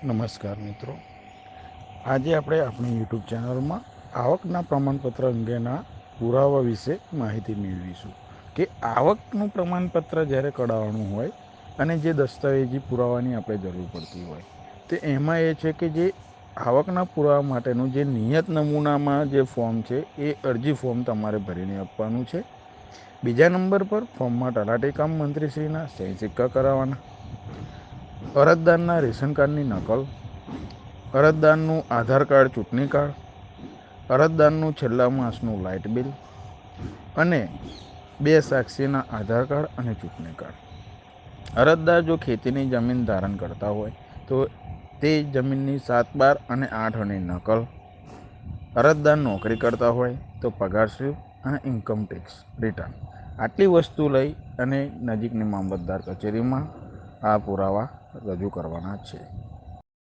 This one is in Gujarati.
નમસ્કાર મિત્રો, આજે આપણે આપણી યુટ્યુબ ચેનલમાં આવકના પ્રમાણપત્ર અંગેના પુરાવા વિશે માહિતી મેળવીશું કે આવકનું પ્રમાણપત્ર જ્યારે કઢાવવાનું હોય અને જે દસ્તાવેજી પુરાવાની આપણે જરૂર પડતી હોય તો એમાં એ છે કે જે આવકના પુરાવા માટેનું જે નિયત નમૂનામાં જે ફોર્મ છે એ અરજી ફોર્મ તમારે ભરીને આપવાનું છે. બીજા નંબર પર ફોર્મમાં તલાટી કામ મંત્રીશ્રીના સહી સિક્કા કરાવવાના, અરજદારના રેશન કાર્ડની નકલ, અરજદારનું આધાર કાર્ડ, ચૂંટણી કાર્ડ, અરજદારનું છેલ્લા માસનું લાઇટ બિલ અને 2 સાક્ષીના આધાર કાર્ડ અને ચૂંટણી કાર્ડ. અરજદાર જો ખેતીની જમીન ધારણ કરતા હોય તો તે જમીનની 7/12 અને 8 આનાની નકલ, અરજદાર નોકરી કરતા હોય તો પગાર સ્લીપ અને ઇન્કમ ટેક્સ રિટર્ન. આટલી વસ્તુ લઈ અને નજીકની મામલતદાર કચેરીમાં આ પુરાવા રજૂ કરવાના છે.